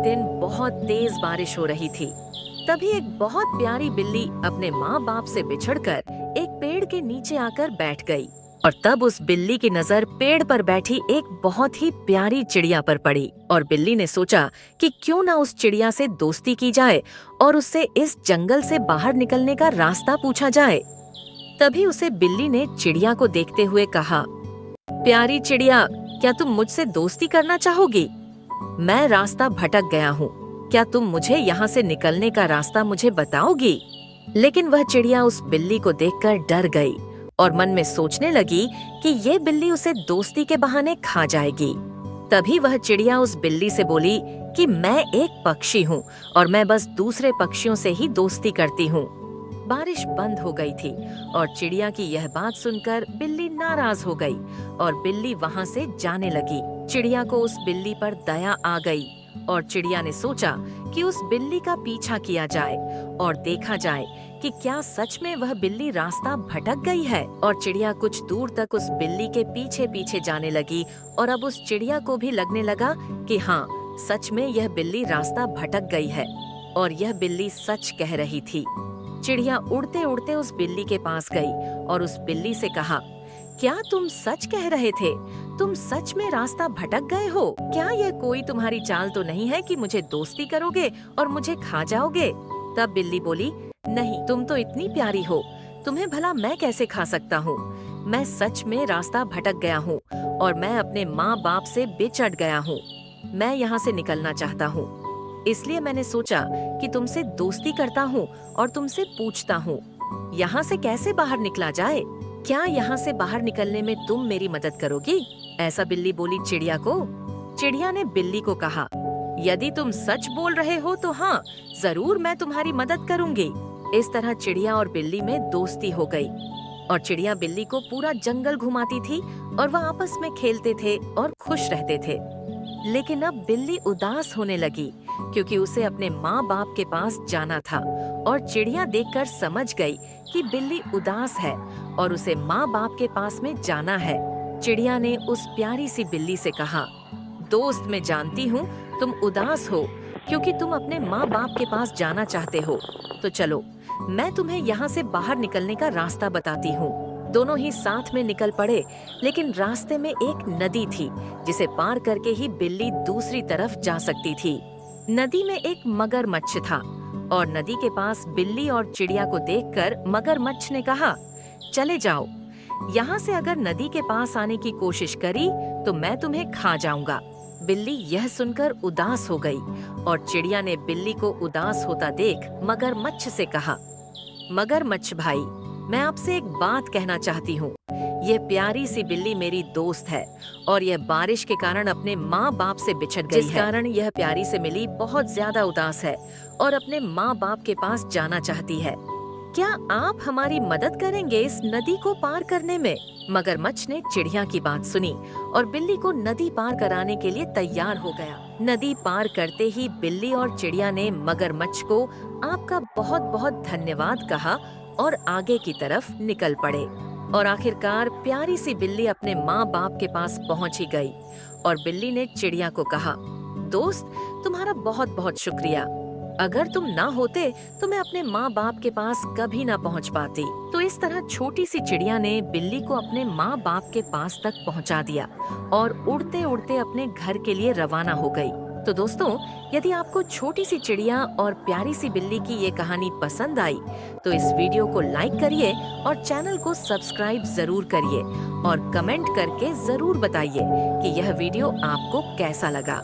दिन बहुत तेज बारिश हो रही थी। तभी एक बहुत प्यारी बिल्ली अपने माँ बाप से बिछड़कर एक पेड़ के नीचे आकर बैठ गई। और तब उस बिल्ली की नजर पेड़ पर बैठी एक बहुत ही प्यारी चिड़िया पर पड़ी और बिल्ली ने सोचा कि क्यों ना उस चिड़िया से दोस्ती की जाए और उससे इस जंगल से बाहर निकलने का रास्ता पूछा जाए। तभी उसे बिल्ली ने चिड़िया को देखते हुए कहा, प्यारी चिड़िया, क्या तुम मुझसे दोस्ती करना चाहोगी? मैं रास्ता भटक गया हूँ, क्या तुम मुझे यहाँ से निकलने का रास्ता मुझे बताओगी? लेकिन वह चिड़िया उस बिल्ली को देखकर डर गई और मन में सोचने लगी कि ये बिल्ली उसे दोस्ती के बहाने खा जाएगी। तभी वह चिड़िया उस बिल्ली से बोली कि मैं एक पक्षी हूँ और मैं बस दूसरे पक्षियों से ही दोस्ती करती हूँ। बारिश बंद हो गई थी और चिड़िया की यह बात सुनकर बिल्ली नाराज हो गई और बिल्ली वहाँ से जाने लगी। चिड़िया को उस बिल्ली पर दया आ गई और चिड़िया ने सोचा कि उस बिल्ली का पीछा किया जाए और देखा जाए कि क्या सच में वह बिल्ली रास्ता भटक गई है। और चिड़िया कुछ दूर तक उस बिल्ली के पीछे पीछे जाने लगी और अब उस चिड़िया को भी लगने लगा कि हाँ, सच में यह बिल्ली रास्ता भटक गई है और यह बिल्ली सच कह रही थी। चिड़िया उड़ते उड़ते उस बिल्ली के पास गई और उस बिल्ली से कहा, क्या तुम सच कह रहे थे? तुम सच में रास्ता भटक गए हो? क्या यह कोई तुम्हारी चाल तो नहीं है कि मुझे दोस्ती करोगे और मुझे खा जाओगे? तब बिल्ली बोली, नहीं, तुम तो इतनी प्यारी हो, तुम्हें भला मैं कैसे खा सकता हूँ? मैं सच में रास्ता भटक गया हूँ और मैं अपने माँ बाप से बिछड़ गया हूँ। मैं यहाँ से निकलना चाहता हूँ, इसलिए मैंने सोचा कि तुमसे दोस्ती करता हूँ और तुमसे पूछता हूँ, यहाँ से कैसे बाहर निकला जाए? क्या यहाँ से बाहर निकलने में तुम मेरी मदद करोगी? ऐसा बिल्ली बोली चिड़िया को। चिड़िया ने बिल्ली को कहा, यदि तुम सच बोल रहे हो तो हाँ, जरूर मैं तुम्हारी मदद करूंगी। इस तरह चिड़िया और बिल्ली में दोस्ती हो गई और चिड़िया बिल्ली को पूरा जंगल घुमाती थी और वह आपस में खेलते थे और खुश रहते थे। लेकिन अब बिल्ली उदास होने लगी क्योंकि उसे अपने माँ बाप के पास जाना था और चिड़िया देखकर समझ गई कि बिल्ली उदास है और उसे माँ बाप के पास में जाना है। चिड़िया ने उस प्यारी सी बिल्ली से कहा, दोस्त, मैं जानती हूँ तुम उदास हो क्योंकि तुम अपने माँ बाप के पास जाना चाहते हो, तो चलो मैं तुम्हें यहाँ से बाहर निकलने का रास्ता बताती हूँ। दोनों ही साथ में निकल पड़े, लेकिन रास्ते में एक नदी थी जिसे पार करके ही बिल्ली दूसरी तरफ जा सकती थी। नदी में एक मगरमच्छ था और नदी के पास बिल्ली और चिड़िया को देखकर मगरमच्छ ने कहा, चले जाओ, यहाँ से अगर नदी के पास आने की कोशिश करी तो मैं तुम्हें खा जाऊंगा। बिल्ली यह सुनकर उदास हो गई और चिड़िया ने बिल्ली को उदास होता देख मगरमच्छ से कहा, मगरमच्छ भाई, मैं आपसे एक बात कहना चाहती हूँ। यह प्यारी सी बिल्ली मेरी दोस्त है और यह बारिश के कारण अपने माँ बाप से बिछड़ गई है। जिस कारण यह प्यारी से मिली बहुत ज्यादा उदास है और अपने माँ बाप के पास जाना चाहती है। क्या आप हमारी मदद करेंगे इस नदी को पार करने में? मगरमच्छ ने चिड़िया की बात सुनी और बिल्ली को नदी पार कराने के लिए तैयार हो गया। नदी पार करते ही बिल्ली और चिड़िया ने मगरमच्छ को आपका बहुत बहुत धन्यवाद कहा और आगे की तरफ निकल पड़े। और आखिरकार प्यारी सी बिल्ली अपने माँ बाप के पास पहुँच ही गई और बिल्ली ने चिड़िया को कहा, दोस्त, तुम्हारा बहुत बहुत शुक्रिया। अगर तुम ना होते तो मैं अपने माँ बाप के पास कभी ना पहुँच पाती। तो इस तरह छोटी सी चिड़िया ने बिल्ली को अपने माँ बाप के पास तक पहुँचा दिया और उड़ते उड़ते अपने घर के लिए रवाना हो गई। तो दोस्तों, यदि आपको छोटी सी चिड़िया और प्यारी सी बिल्ली की ये कहानी पसंद आई तो इस वीडियो को लाइक करिए और चैनल को सब्सक्राइब जरूर करिए और कमेंट करके जरूर बताइए कि यह वीडियो आपको कैसा लगा।